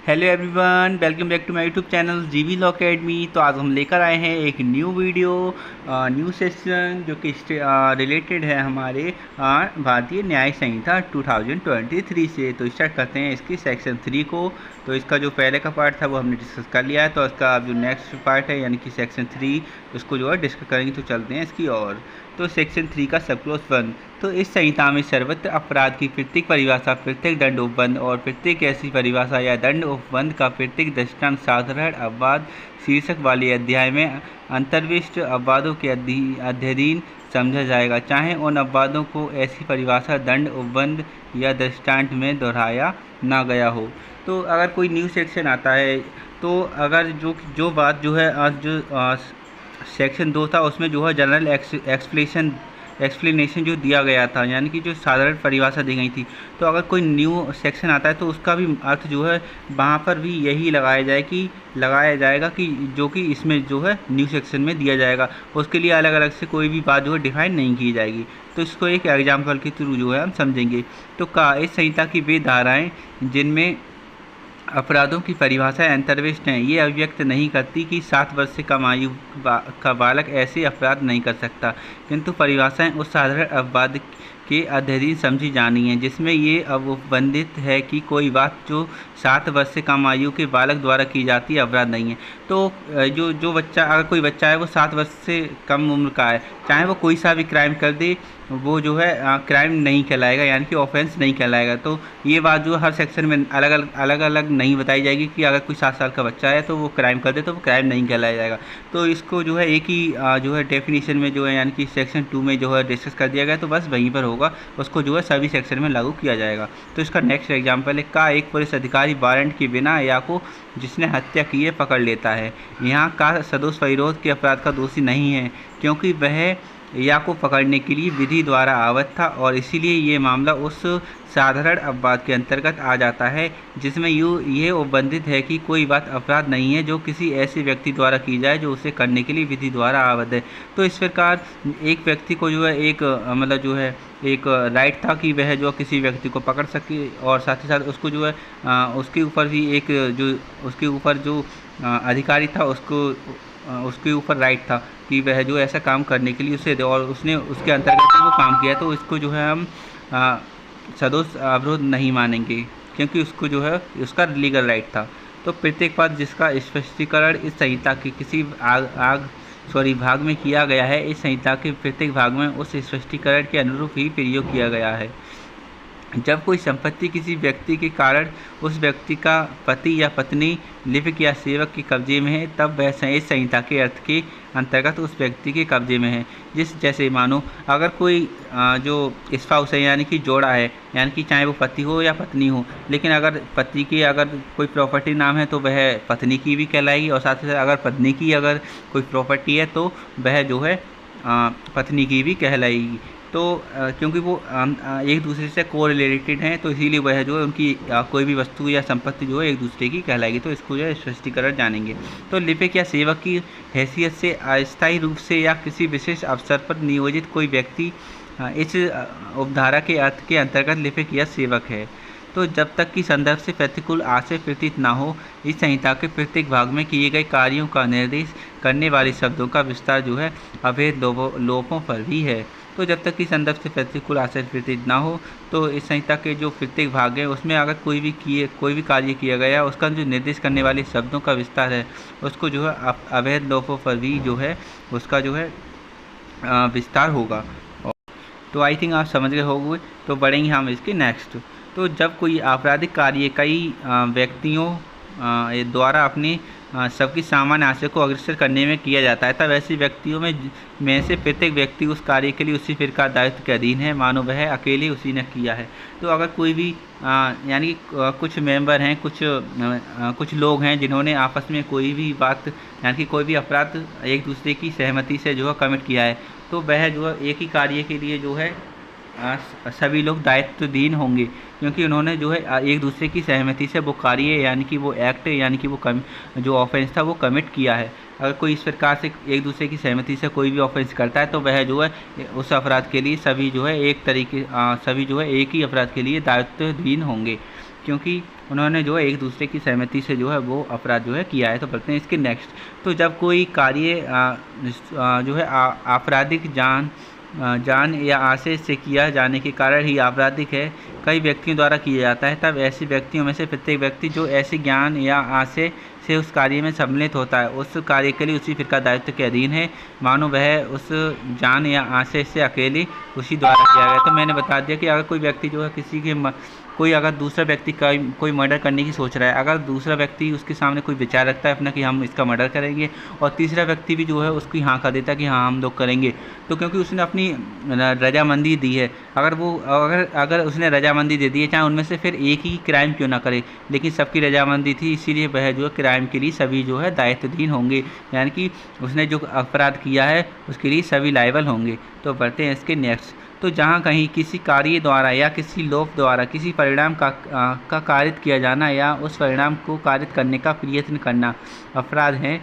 Hello everyone, welcome back to my YouTube channel GV law academy. तो आज हम लेकर आए हैं एक न्यू वीडियो, न्यू सेशन जो कि रिलेटेड है हमारे भारतीय न्याय संहिता 2023 से। तो स्टार्ट करते हैं इसकी सेक्शन 3 को। तो इसका जो पहले का पार्ट था वो हमने डिस्कस कर लिया है, तो इसका अब जो नेक्स्ट पार्ट है यानी कि सेक्शन 3 उसको जो है डिस्कस करेंगे। तो चलते हैं इसकी और। तो सेक्शन 3 का सब क्लॉज 1। तो इस संहिता में सर्वत्र अपराध की प्रत्येक परिभाषा, प्रत्येक दंड उपबंध और प्रत्येक ऐसी परिभाषा या दंड उपबंध का प्रत्येक दृष्टांत साधारण अपवाद शीर्षक वाले अध्याय में अंतर्विष्ट अपवादों के अध्ययन समझा जाएगा, चाहे उन अपवादों को ऐसी परिभाषा, दंड, उपबंध या दृष्टांत में दोहराया ना गया हो। तो अगर कोई न्यू सेक्शन आता है तो अगर जो बात जो है आज जो सेक्शन 2 था उसमें जो है जनरल एक्सप्लेनेशन जो दिया गया था, यानी कि जो साधारण परिभाषा दी गई थी। तो अगर कोई न्यू सेक्शन आता है तो उसका भी अर्थ जो है वहाँ पर भी यही लगाया जाएगा कि जो कि इसमें जो है न्यू सेक्शन में दिया जाएगा। उसके लिए अलग अलग से कोई भी बात जो है डिफाइन नहीं की जाएगी। तो इसको एक एग्जाम्पल के थ्रू जो है हम समझेंगे। तो इस संहिता की वे धाराएँ जिनमें अपराधों की परिभाषाएं अंतर्विष्ट हैं, ये अभिव्यक्त नहीं करती कि 7 वर्ष से कम आयु का बालक ऐसे अपराध नहीं कर सकता, किंतु परिभाषाएं उस साधारण अपवाद के अध्ययन समझी जानी है जिसमें ये अवबंधित है कि कोई बात जो 7 वर्ष से कम आयु के बालक द्वारा की जाती है अपराध नहीं है। तो जो बच्चा, अगर कोई बच्चा है वो 7 वर्ष से कम उम्र का है, चाहे वो कोई सा भी क्राइम कर दे, वो जो है क्राइम नहीं कहलाएगा, यानी कि ऑफेंस नहीं कहलाएगा। तो ये बात जो हर सेक्शन में अलग अलग नहीं बताई जाएगी कि अगर कोई 7 साल का बच्चा है तो वो क्राइम कर दे तो वो क्राइम नहीं कहलाया जाएगा। तो इसको जो है एक ही जो है डेफिनेशन में जो है यानी कि सेक्शन 2 में जो है डिस्कस कर दिया गया, तो बस वहीं पर होगा, उसको जो है सभी सेक्शन में लागू किया जाएगा। तो इसका नेक्स्ट एग्जाम्पल है का एक पुलिस अधिकारी वारंट के बिना या को जिसने हत्या की है पकड़ लेता है। यहाँ का सदोष विरोध के अपराध का दोषी नहीं है, क्योंकि वह या को पकड़ने के लिए विधि द्वारा आवत था और इसीलिए ये मामला उस साधारण अपवाद के अंतर्गत आ जाता है जिसमें ये उपबंधित है कि कोई बात अपराध नहीं है जो किसी ऐसे व्यक्ति द्वारा की जाए जो उसे करने के लिए विधि द्वारा आवत है। तो इस प्रकार एक व्यक्ति को जो है एक मतलब जो है एक राइट था कि वह जो किसी व्यक्ति को पकड़ सके, और साथ ही साथ उसको जो है उसके ऊपर भी एक जो उसके ऊपर जो अधिकारी था उसके ऊपर राइट था कि वह जो ऐसा काम करने के लिए उसे दे, और उसने उसके अंतर्गत वो काम किया। तो इसको जो है हम सदोष अवरोध नहीं मानेंगे, क्योंकि उसको जो है उसका लीगल राइट था। तो प्रत्येक पद जिसका स्पष्टीकरण इस संहिता के किसी भाग में किया गया है, इस संहिता के प्रत्येक भाग में उस स्पष्टीकरण के अनुरूप ही प्रयोग किया गया है। जब कोई संपत्ति किसी व्यक्ति के कारण उस व्यक्ति का पति या पत्नी, लिपिक या सेवक के कब्जे में है, तब वह इस संहिता के अर्थ के अंतर्गत उस व्यक्ति के कब्जे में है। जैसे मानो अगर कोई जो स्पाउस है यानी कि जोड़ा है, यानी कि चाहे वो पति हो या पत्नी हो, लेकिन अगर पति की अगर कोई प्रॉपर्टी नाम है तो वह पत्नी की भी कहलाएगी, और साथ ही साथ अगर पत्नी की अगर कोई प्रॉपर्टी है तो वह जो है पत्नी की भी कहलाएगी। तो क्योंकि वो एक दूसरे से को रिलेटेड हैं, तो इसीलिए वह जो है उनकी कोई भी वस्तु या संपत्ति जो है एक दूसरे की कहलाएगी। तो इसको जो है स्पष्टीकरण जानेंगे। तो लिपिक या सेवक की हैसियत से अस्थायी रूप से या किसी विशेष अवसर पर नियोजित कोई व्यक्ति इस उपधारा के अर्थ के अंतर्गत लिपिक या सेवक है। तो जब तक कि संदर्भ से प्रतिकूल आशय प्रतीत न हो, इस संहिता के प्रत्येक भाग में किए गए कार्यों का निर्देश करने वाले शब्दों का विस्तार जो है अवैध लोपों पर भी है। तो जब तक कि संदर्भ से प्रतिकूल आशय प्रतीत ना हो, तो इस संहिता के जो प्रत्येक भाग है उसमें अगर कोई भी कार्य किया गया, उसका जो निर्देश करने वाले शब्दों का विस्तार है, उसको जो है अवैध लोपों पर भी जो है उसका जो है विस्तार होगा। तो आई थिंक आप समझ गए होंगे। तो बढ़ेंगे हम इसके नेक्स्ट। तो जब कोई आपराधिक कार्य कई व्यक्तियों द्वारा अपने सबकी सामान्य आशय को अग्रसर करने में किया जाता है, तब ऐसे व्यक्तियों में से प्रत्येक व्यक्ति उस कार्य के लिए उसी प्रकार दायित्व के अधीन है मानो वह अकेले उसी ने किया है। तो अगर कोई भी यानी कुछ मेंबर हैं, कुछ लोग हैं जिन्होंने आपस में कोई भी बात यानी कि कोई भी अपराध एक दूसरे की सहमति से जो है कमिट किया है, तो वह जो है एक ही कार्य के लिए जो है सभी लोग दायित्वहीन होंगे, क्योंकि उन्होंने जो है एक दूसरे की सहमति से वो कार्य यानी कि वो एक्ट यानी कि वो जो ऑफेंस था वो कमिट किया है। अगर कोई इस प्रकार से एक दूसरे की सहमति से कोई भी ऑफेंस करता है तो वह जो है उस अपराध के लिए सभी जो है एक ही अपराध के लिए दायित्वहीन होंगे, क्योंकि उन्होंने जो है एक दूसरे की सहमति से जो है वो अपराध जो है किया है। तो बढ़ते हैं इसके नेक्स्ट। तो जब कोई कार्य जो है आपराधिक जान या आशय से किया जाने के कारण ही आपराधिक है, कई व्यक्तियों द्वारा किया जाता है, तब ऐसे व्यक्तियों में से प्रत्येक व्यक्ति जो ऐसे ज्ञान या आशय से उस कार्य में सम्मिलित होता है, उस कार्य के लिए उसी प्रकार दायित्व के अधीन है, मानो वह उस जान या आशय से अकेले उसी द्वारा किया गया। तो मैंने बता दिया कि अगर कोई व्यक्ति जो है कोई अगर दूसरा व्यक्ति का कोई मर्डर करने की सोच रहा है, अगर दूसरा व्यक्ति उसके सामने कोई विचार रखता है अपना कि हम इसका मर्डर करेंगे, और तीसरा व्यक्ति भी जो है उसकी हाँ कर देता है कि हाँ हम लोग करेंगे, तो क्योंकि उसने अपनी रजामंदी दी है, अगर उसने रजामंदी दे दी है, चाहे उनमें से फिर एक ही क्राइम क्यों ना करे, लेकिन सबकी रजामंदी थी, इसीलिए वह जो है क्राइम के लिए सभी जो है दायित्वहीन होंगे, यानी कि उसने जो अपराध किया है उसके लिए सभी लायबल होंगे। तो बढ़ते हैं इसके नेक्स्ट। तो जहाँ कहीं किसी कार्य द्वारा या किसी लोक द्वारा किसी परिणाम का कारित किया जाना या उस परिणाम को कारित करने का प्रयत्न करना अपराध है,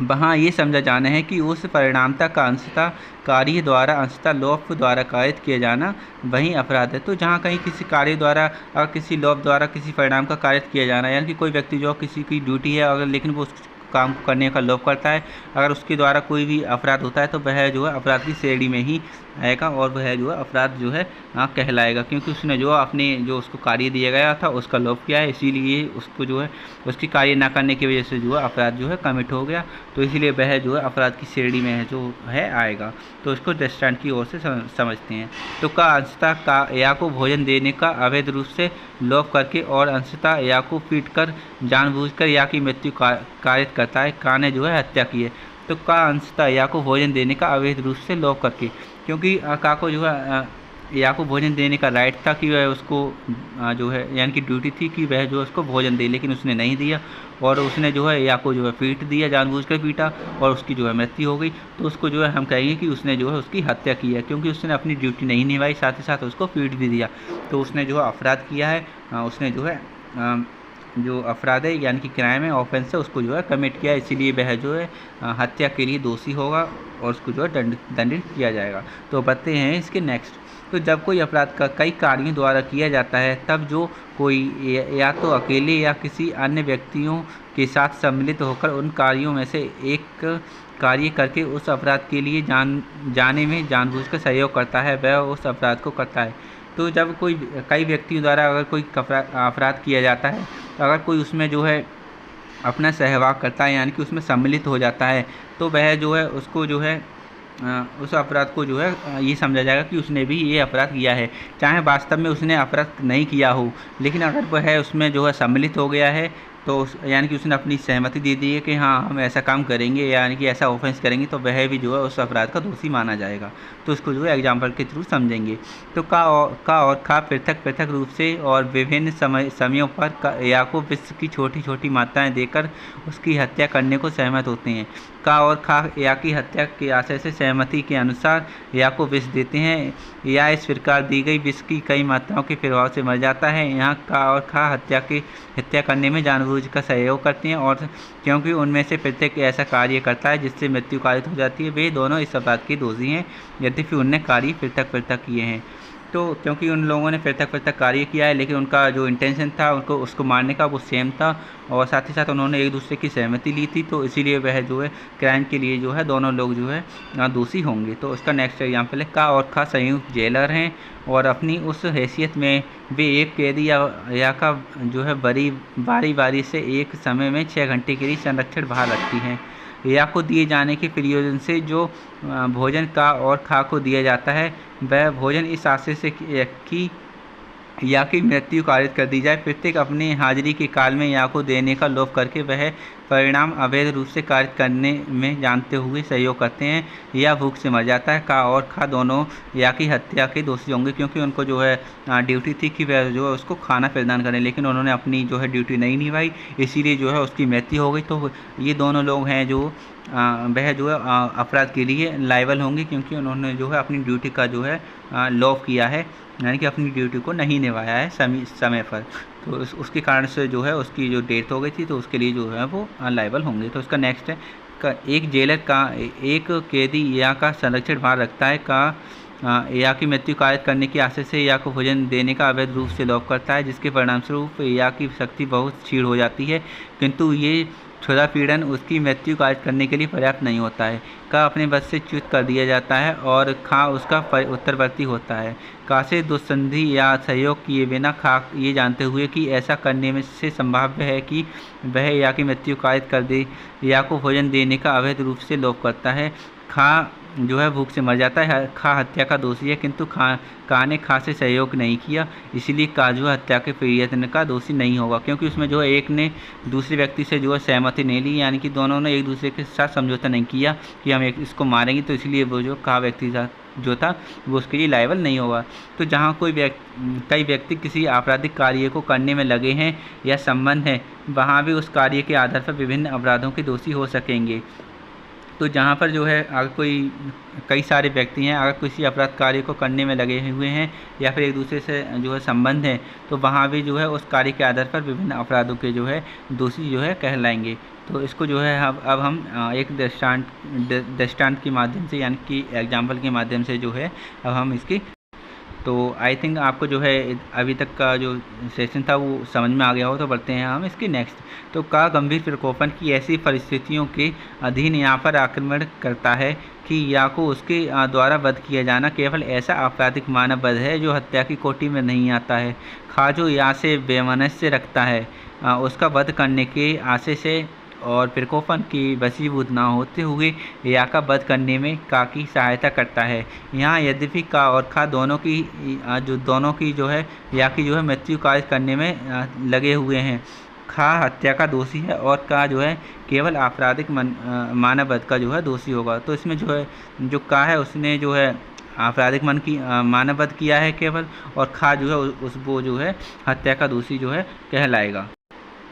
वहाँ ये समझा जाना है कि उस परिणामता का अंशतः कार्य द्वारा अंशतः लोप द्वारा कारित किया जाना वही अपराध है। तो जहाँ कहीं किसी कार्य द्वारा अगर किसी लोप द्वारा किसी परिणाम का कारित किया जाना, यानी कि कोई व्यक्ति जो किसी की ड्यूटी है अगर लेकिन वो उस काम करने का लोभ करता है, अगर उसके द्वारा कोई भी अपराध होता है तो वह जो है अपराध की श्रेणी में ही आएगा और वह जो है अपराध जो है कहलाएगा, क्योंकि उसने जो अपने जो उसको कार्य दिया गया था उसका लोभ किया है, इसीलिए उसको जो है उसकी कार्य ना करने की वजह से जो है अपराध जो है कमिट हो गया, तो इसीलिए वह जो है अपराध की श्रेणी में है जो है आएगा। तो इसको दृष्टांत की ओर से समझते हैं। तो का अंशतः का या को भोजन देने का अवैध रूप से लोभ करके और अंशतः या को पीट कर जानबूझकर या की मृत्यु कारित करता है, का ने जो है हत्या की है। तो का अंशतः या को भोजन देने का अवैध रूप से लोभ करके, क्योंकि का को जो है या को भोजन देने का राइट था कि वह उसको जो है यानी कि ड्यूटी थी कि वह जो है उसको भोजन दे, लेकिन उसने नहीं दिया और उसने जो है या को जो है पीट दिया, जानबूझकर पीटा और उसकी जो है मृत्यु हो गई। तो उसको जो है हम कहेंगे कि उसने जो है उसकी हत्या की है, क्योंकि उसने अपनी ड्यूटी नहीं निभाई, साथ ही साथ उसको पीट भी दिया, तो उसने जो है अपराध किया है, उसने जो है जो अपराध है यानी कि क्राइम है, ऑफेंस है, उसको जो है कमिट किया, इसीलिए वह जो है हत्या के लिए दोषी होगा और उसको जो है दंडित किया जाएगा। तो बताते हैं इसके नेक्स्ट। तो जब कोई अपराध का कई कार्यों द्वारा किया जाता है, तब जो कोई या तो अकेले या किसी अन्य व्यक्तियों के साथ सम्मिलित होकर उन कार्यों में से एक कार्य करके उस अपराध के लिए जाने में जानबूझकर सहयोग करता है, वह उस अपराध को करता है। तो जब कई व्यक्तियों द्वारा अगर कोई अपराध किया जाता है, तो अगर कोई उसमें जो है अपना सहभाग करता है यानी कि उसमें सम्मिलित हो जाता है, तो वह जो है उसको जो है उस अपराध को जो है ये समझा जाएगा कि उसने भी ये अपराध किया है, चाहे वास्तव में उसने अपराध नहीं किया हो, लेकिन अगर वह उसमें जो है सम्मिलित हो गया है तो यानी कि उसने अपनी सहमति दे दी है कि हाँ हम ऐसा काम करेंगे यानी कि ऐसा ऑफेंस करेंगे, तो वह भी जो है उस अपराध का दोषी माना जाएगा। तो उसको जो है एग्जाम्पल के थ्रू समझेंगे। तो का और खा पृथक पृथक रूप से और विभिन्न समयों पर या को विष की छोटी छोटी मात्राएं देकर उसकी हत्या करने को सहमत होते हैं। का और खा या की हत्या के आशय से सहमति के अनुसार या को विष देते हैं, या इस प्रकार दी गई विष की कई मात्राओं के प्रभाव से मर जाता है। यहाँ का और खा हत्या करने में जानबूझ का सहयोग करते हैं, और क्योंकि उनमें से प्रत्येक ऐसा कार्य करता है जिससे मृत्यु कारित हो जाती है, वे दोनों इस अपराध के दोषी हैं, यद्यपि उनने कार्य पृथक पृथक किए हैं। तो क्योंकि उन लोगों ने पृथक पृथक कार्य किया है, लेकिन उनका जो इंटेंशन था उसको मारने का वो सेम था, और साथ ही साथ उन्होंने एक दूसरे की सहमति ली थी, तो इसीलिए वह जो है क्राइम के लिए जो है दोनों लोग जो है दोषी होंगे। तो उसका नेक्स्ट एग्जाम्पल है का और खा संयुक्त जेलर हैं और अपनी उस हैसियत में वे एक कैदी या का जो है बारी बारी से एक समय में 6 घंटे के लिए संरक्षण बाहर रखती हैं। या को दिए जाने के प्रयोजन से जो भोजन का और खा को दिया जाता है, वह भोजन इस आशय से कि या की मृत्यु कारित कर दी जाए, प्रत्येक अपने हाजिरी के काल में या को देने का लोभ करके वह परिणाम अवैध रूप से कारित करने में जानते हुए सहयोग करते हैं, या भूख से मर जाता है। का और खा दोनों या की हत्या के दोषी होंगे, क्योंकि उनको जो है ड्यूटी थी कि वह जो है उसको खाना प्रदान करें, लेकिन उन्होंने अपनी जो है ड्यूटी नहीं निभाई, इसीलिए जो है उसकी मृत्यु हो गई। तो ये दोनों लोग हैं जो वह जो है अपराध के लिए लायबल होंगे, क्योंकि उन्होंने जो है अपनी ड्यूटी का जो है लोभ किया है, यानी कि अपनी ड्यूटी को नहीं निभाया है समय पर, तो उसके कारण से जो है उसकी जो डेथ हो गई थी, तो उसके लिए जो है वो लायबल होंगे। तो उसका नेक्स्ट है एक जेलर का एक कैदी या का संरक्षण बाहर रखता है, का या की मृत्यु कायद करने की आशय से या को भोजन देने का अवैध रूप से लोभ करता है, जिसके परिणामस्वरूप या की शक्ति बहुत क्षीण हो जाती है, किंतु ये क्षुधा पीड़न उसकी मृत्यु कायद करने के लिए पर्याप्त नहीं होता है। का अपने बस से च्युत कर दिया जाता है और खा उसका उत्तरवर्ती होता है। का से दुस्संधि या सहयोग किए बिना खा ये जानते हुए कि ऐसा करने में से संभाव्य है कि वह या की मृत्यु कायद कर दे या को भोजन देने का अवैध रूप से लोभ करता है, खा जो है भूख से मर जाता है। खा हत्या का दोषी है, किंतु का ने खा से सहयोग नहीं किया, इसलिए का जो है हत्या के प्रयत्न का दोषी नहीं होगा, क्योंकि उसमें जो है एक ने दूसरे व्यक्ति से जो है सहमति नहीं ली, यानी कि दोनों ने एक दूसरे के साथ समझौता नहीं किया कि हम इसको मारेंगे, तो इसलिए वो जो का व्यक्ति जो था वो उसके लिए लायबल नहीं होगा। तो जहाँ कई व्यक्ति किसी आपराधिक कार्य को करने में लगे हैं या संबंध है, वहाँ भी उस कार्य के आधार पर विभिन्न अपराधों के दोषी हो सकेंगे। तो जहाँ पर जो है अगर कई सारे व्यक्ति हैं, अगर किसी अपराध कार्य को करने में लगे हुए हैं या फिर एक दूसरे से जो है संबंध है, तो वहाँ भी जो है उस कार्य के आधार पर विभिन्न अपराधों के जो है दोषी जो है कहलाएंगे। तो इसको जो है अब हम एक दृष्टांत के माध्यम से, यानी कि एग्जाम्पल के माध्यम से जो है अब हम इसकी, तो आई थिंक आपको जो है अभी तक का जो सेशन था वो समझ में आ गया हो। तो बढ़ते हैं हम इसके नेक्स्ट। तो का गंभीर प्रकोपन की ऐसी परिस्थितियों के अधीन यहाँ पर आक्रमण करता है कि या को उसके द्वारा वध किया जाना केवल ऐसा आपराधिक मानव वध है जो हत्या की कोटि में नहीं आता है। खा जो या से वैमनस्य रखता है, उसका वध करने के आशय से और प्रकोपन की वशीभूत ना होते हुए या का वध करने में का की सहायता करता है। यहाँ यद्यपि का और खा दोनों की जो है या की जो है मृत्यु कार्य करने में लगे हुए हैं, खा हत्या का दोषी है और का जो है केवल आपराधिक मानव वध का जो है दोषी होगा। तो इसमें जो है जो का है उसने जो है आपराधिक मानव वध किया है केवल, और खा जो है वो जो है हत्या का दोषी जो है कहलाएगा।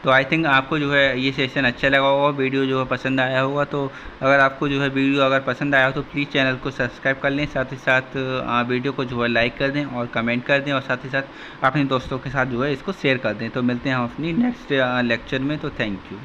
तो आई थिंक आपको जो है ये सेशन अच्छा लगा होगा, वीडियो जो है पसंद आया होगा। तो अगर आपको जो है वीडियो अगर पसंद आया हो तो प्लीज़ चैनल को सब्सक्राइब कर लें, साथ ही साथ वीडियो को जो है लाइक कर दें और कमेंट कर दें, और साथ ही साथ अपने दोस्तों के साथ जो है इसको शेयर कर दें। तो मिलते हैं हम अपनी नेक्स्ट लेक्चर में। तो थैंक यू।